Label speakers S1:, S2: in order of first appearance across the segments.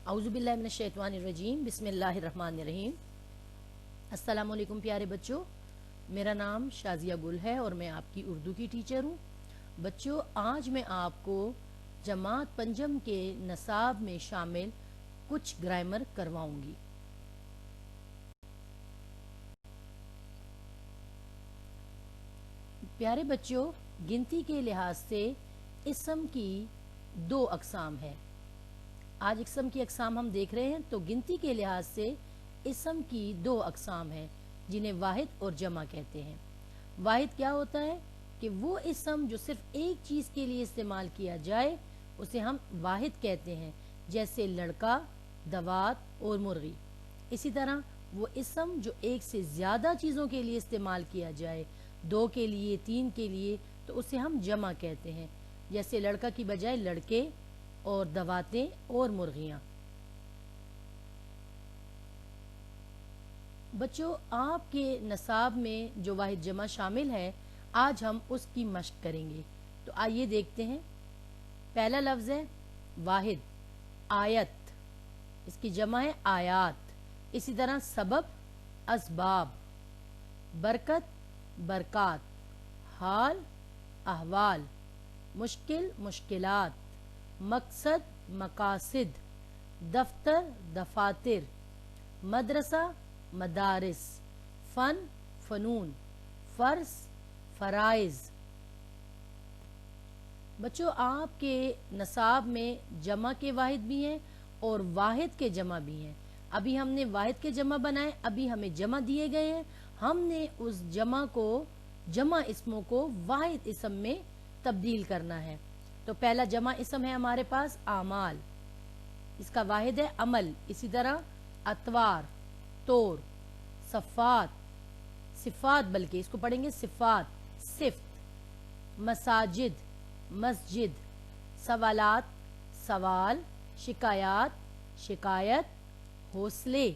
S1: औज़ुबिल्लाहि मिनश्शैतानिर्रजीम बिस्मिल्लाहिर्रहमानिर्रहीम। अस्सलामुअलैकुम प्यारे बच्चों, मेरा नाम शाज़िया गुल है और मैं आपकी उर्दू की टीचर हूँ। बच्चों, आज मैं आपको जमात पंजम के नसाब में शामिल कुछ ग्रामर करवाऊँगी। प्यारे बच्चों, गिनती के लिहाज से इसम की दो अक़साम है। आज इसम की अक़साम हम देख रहे हैं, तो गिनती के लिहाज से इसम की दो अक़साम हैं जिन्हें वाहिद और जमा कहते हैं। वाहिद क्या होता है कि वो इसम जो सिर्फ एक चीज़ के लिए इस्तेमाल किया जाए उसे हम वाहिद कहते हैं, जैसे लड़का, दवात और मुर्गी। इसी तरह वो इसम जो एक से ज़्यादा चीज़ों के लिए इस्तेमाल किया जाए, दो के लिए, तीन के लिए, तो उसे हम जमा कहते हैं, जैसे लड़का की बजाय लड़के और दवातें और मुर्गियाँ। बच्चों, आपके नसाब में जो वाहिद जमा शामिल है, आज हम उसकी मश्क करेंगे। तो आइए देखते हैं। पहला लफ्ज़ है वाहिद, आयत, इसकी जमा है आयात। इसी तरह सबब, असबाब, बरकत, बरकात, हाल, अहवाल, मुश्किल, मुश्किलात, मकसद, मकासिद, दफ्तर, दफातिर, मदरसा, मदारिस, फ़न, फ़नून, फ़र्ज, फ़राइज़। बच्चों, आपके नसाब में जमा के वाहिद भी हैं और वाहिद के जमा भी हैं। अभी हमने वाहिद के जमा बनाए, अभी हमें जमा दिए गए हैं, हमने उस जमा को, जमा इसमों को वाहिद इसम में तब्दील करना है। तो पहला जमा इसम है हमारे पास आमाल, इसका वाहिद है अमल। इसी तरह अतवार, तोर, सफ़ात, सिफ़ात, बल्कि इसको पढ़ेंगे सिफ़ात, सिफ्त, मसाजिद, मस्जिद, सवालात, सवाल, शिकायात, शिकायत, हौसले,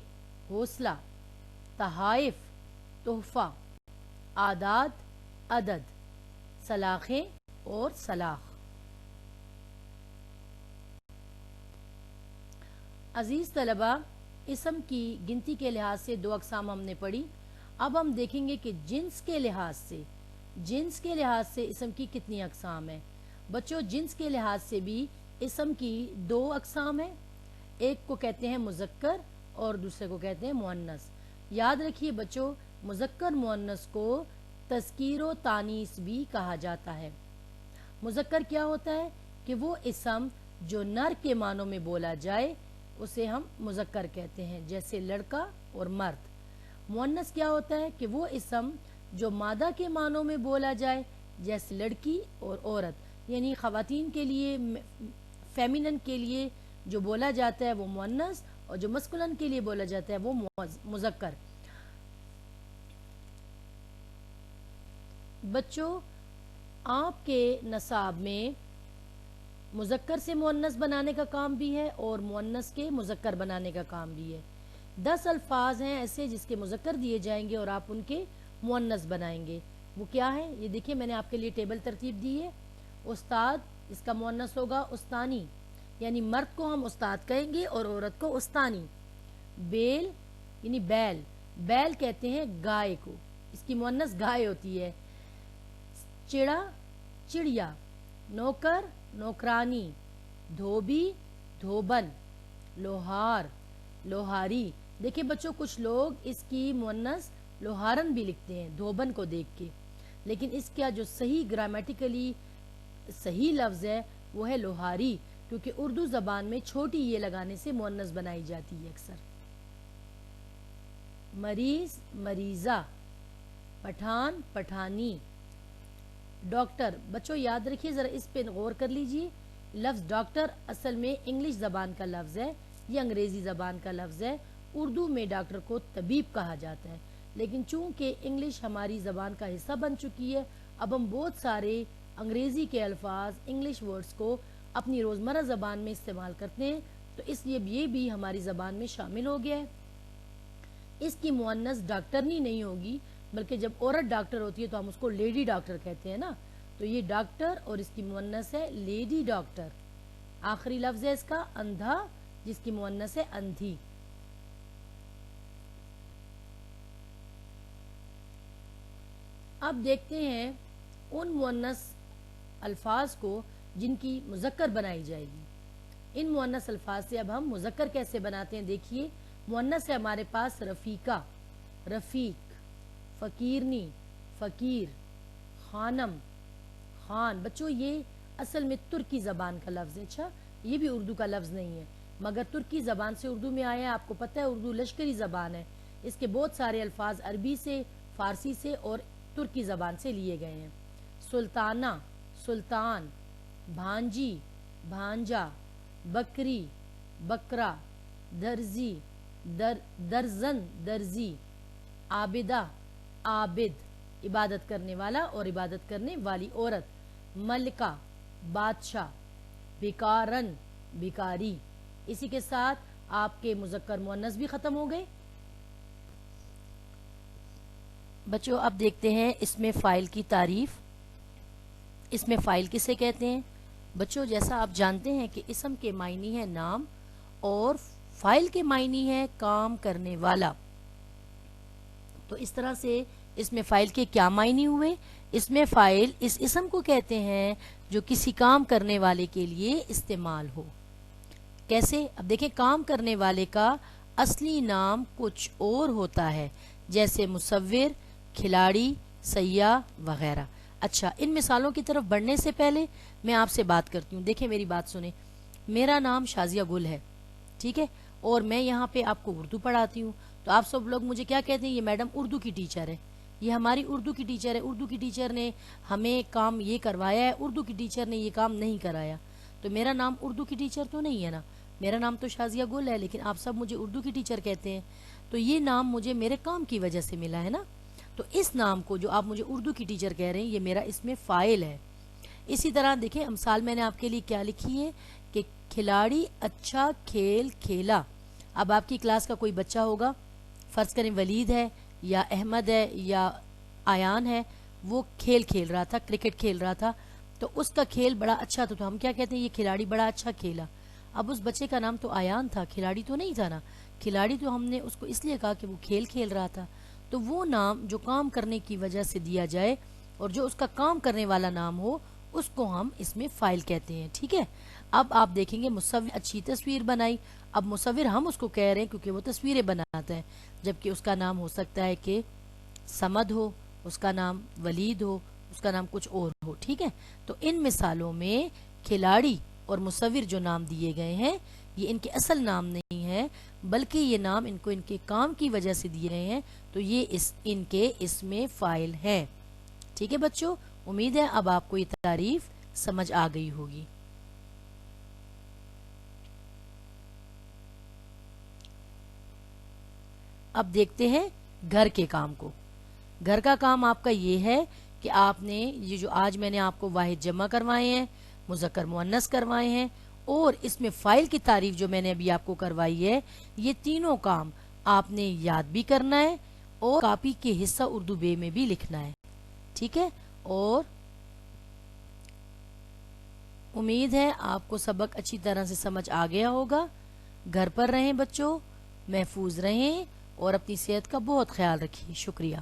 S1: हौसला, तहाइफ, तोहफ़ा, आदाद, अदद, सलाखें और सलाख। अजीज़ तलबा, इसम की गिनती के लिहाज से दो अक़साम हमने पढ़ी। अब हम देखेंगे कि जिन्स के लिहाज से इसम की कितनी अक़साम है। बच्चों, जिन्स के लिहाज से भी इसम की दो अक़साम है। एक को कहते हैं मुज़क्कर और दूसरे को कहते हैं मुअन्नस। याद रखिए बच्चों, मुज़क्कर मुअन्नस को तज़कीर व तानीस भी कहा जाता है। मुज़क्कर क्या होता है कि वो इसम जो नर के मानों में बोला जाए उसे हम मुज़क्कर कहते हैं, जैसे लड़का और मर्द। मुअन्नस क्या होता है कि वो इसम जो मादा के मानों में बोला जाए, जैसे लड़की और औरत, यानी ख़वातीन के लिए, फेमिनन के लिए जो बोला जाता है वो मुअन्नस, और जो मस्कुलन के लिए बोला जाता है वो मुज़क्कर। बच्चों, आपके नसाब में मुज़क्कर से मुअन्नस बनाने का काम भी है और मुअन्नस के मुज़क्कर बनाने का काम भी है। 10 अल्फाज हैं ऐसे जिसके मुज़क्कर दिए जाएंगे और आप उनके मुअन्नस बनाएंगे। वो क्या है, ये देखिए, मैंने आपके लिए टेबल तरतीब दी है। उस्ताद, इसका मुअन्नस होगा उस्तानी, यानी मर्द को हम उस्ताद कहेंगे और औरत को उस्तानी। बेल यानी बैल, बैल कहते हैं गाय को, इसकी मुअन्नस गाय होती है। चिड़ा, चिड़िया। नौकर, नौकरानी। धोबी, धोबन। लोहार, लोहारी। देखिए बच्चों, कुछ लोग इसकी मुअन्नस लोहारन भी लिखते हैं धोबन को देख के, लेकिन इसका जो सही ग्रामेटिकली सही लफ्ज़ है वो है लोहारी, क्योंकि उर्दू ज़बान में छोटी ये लगाने से मुअन्नस बनाई जाती है अक्सर। मरीज़, मरीज़ा। पठान, पठानी। डॉक्टर, बच्चों याद रखिए, ज़रा इस पे गौर कर लीजिए। लफ्ज़ डॉक्टर असल में इंग्लिश ज़बान का लफ्ज़ है, ये अंग्रेज़ी ज़बान का लफ्ज़ है। उर्दू में डॉक्टर को तबीब कहा जाता है, लेकिन चूँकि इंग्लिश हमारी ज़बान का हिस्सा बन चुकी है, अब हम बहुत सारे अंग्रेज़ी के अल्फाज, इंग्लिश वर्ड्स को अपनी रोज़मर्रा ज़बान में इस्तेमाल करते हैं, तो इसलिए ये भी हमारी ज़बान में शामिल हो गया है। इसकी मुअन्नस डॉक्टरनी नहीं होगी, बल्कि जब औरत डॉक्टर होती है तो हम उसको लेडी डॉक्टर कहते हैं ना, तो ये डॉक्टर और इसकी मुअन्नस है लेडी डॉक्टर। आखिरी लफ्ज़ है इसका अंधा, جس کی مؤنث ہے اندھی. اب دیکھتے ہیں ان مؤنث الفاظ کو جن کی مذکر بنائی جائے گی. ان مؤنث الفاظ سے اب ہم مذکر کیسے بناتے ہیں. دیکھیے مؤنث ہے ہمارے پاس رفیقہ، رفیق، فقیرنی، فقیر، خانم، خان. بچوں یہ اصل میں ترکی زبان کا لفظ ہے. اچھا یہ بھی اردو کا لفظ نہیں ہے مگر ترکی زبان سے اردو میں آیا ہے. آپ کو پتہ ہے اردو لشکری زبان ہے، اس کے بہت سارے الفاظ عربی سے، فارسی سے اور ترکی زبان سے لیے گئے ہیں. سلطانہ، سلطان، بھانجی، بھانجا، بکری، بکرا، درزی، درزن، درزی، عابدہ، عابد، عبادت کرنے والا اور عبادت کرنے والی عورت، ملکہ، بادشاہ، بیکارن، بیکاری. اسی کے ساتھ آپ کے مذکر مؤنث بھی ختم ہو گئے. بچوں اب دیکھتے ہیں اس میں فاعل کی تعریف. اس میں فاعل کسے کہتے ہیں؟ بچوں جیسا آپ جانتے ہیں کہ اسم کے معنی ہے نام اور فاعل کے معنی ہے کام کرنے والا. تو اس طرح سے اس میں فاعل کے کیا معنی ہوئے؟ اس میں فاعل اس اسم کو کہتے ہیں جو کسی کام کرنے والے کے لیے استعمال ہو. کیسے؟ اب دیکھیں کام کرنے والے کا اصلی نام کچھ اور ہوتا ہے جیسے مصور، کھلاڑی، سیاح وغیرہ. اچھا ان مثالوں کی طرف بڑھنے سے پہلے میں آپ سے بات کرتی ہوں. دیکھیں میری بات سنیں. میرا نام شازیہ گل ہے، ٹھیک ہے، اور میں یہاں پہ آپ کو اردو پڑھاتی ہوں. تو آپ سب لوگ مجھے کیا کہتے ہیں؟ یہ میڈم اردو کی ٹیچر ہے، یہ ہماری اردو کی ٹیچر ہے، اردو کی ٹیچر نے ہمیں کام یہ کروایا ہے، اردو کی ٹیچر نے یہ کام نہیں کرایا. تو میرا نام اردو کی ٹیچر تو نہیں ہے نا، میرا نام تو شازیہ گل ہے، لیکن آپ سب مجھے اردو کی ٹیچر کہتے ہیں. تو یہ نام مجھے میرے کام کی وجہ سے ملا ہے نا. تو اس نام کو جو آپ مجھے اردو کی ٹیچر کہہ رہے ہیں یہ میرا اس میں فاعل ہے. اسی طرح دیکھیں مثال میں نے آپ کے لیے کیا لکھی ہے کہ کھلاڑی اچھا کھیل کھیلا. اب آپ کی کلاس کا کوئی بچہ ہوگا، فرض کریں ولید ہے یا احمد ہے یا آیان ہے، وہ کھیل کھیل رہا تھا، کرکٹ کھیل رہا تھا، تو اس کا کھیل بڑا اچھا تھا. تو ہم کیا کہتے ہیں؟ یہ کھلاڑی بڑا اچھا کھیلا. اب اس بچے کا نام تو آیان تھا، کھلاڑی تو نہیں تھا نا. کھلاڑی تو ہم نے اس کو اس لیے کہا کہ وہ کھیل کھیل رہا تھا. تو وہ نام جو کام کرنے کی وجہ سے دیا جائے اور جو اس کا کام کرنے والا نام ہو اس کو ہم اس میں فاعل کہتے ہیں. ٹھیک ہے. اب آپ دیکھیں گے مصور اچھی تصویر بنائی. اب مصور ہم اس کو کہہ رہے ہیں کیونکہ وہ تصویریں بناتا ہے، جبکہ اس کا نام ہو سکتا ہے کہ سمد ہو، اس کا نام ولید ہو، اس کا نام کچھ اور ہو. ٹھیک ہے. تو ان مثالوں میں کھلاڑی اور مصور جو نام دیے گئے ہیں یہ ان کے اصل نام نہیں ہے، بلکہ یہ نام ان کو ان کے کام کی وجہ سے دیے گئے ہیں. تو یہ ان کے اس میں فاعل ہے. ٹھیک ہے بچوں، امید ہے اب آپ کو یہ تعریف سمجھ آ گئی ہوگی. اب دیکھتے ہیں گھر کے کام کو. گھر کا کام آپ کا یہ ہے کہ آپ نے یہ جو آج میں نے آپ کو واحد جمع کروائے ہیں، مذکر مؤنث کروائے ہیں اور اس میں فاعل کی تعریف جو میں نے ابھی آپ کو کروائی ہے، یہ تینوں کام آپ نے یاد بھی کرنا ہے اور کاپی کے حصہ اردو بے میں بھی لکھنا ہے. ٹھیک ہے. اور امید ہے آپ کو سبق اچھی طرح سے سمجھ آ گیا ہوگا. گھر پر رہیں بچوں، محفوظ رہیں اور اپنی صحت کا بہت خیال رکھیے. شکریہ.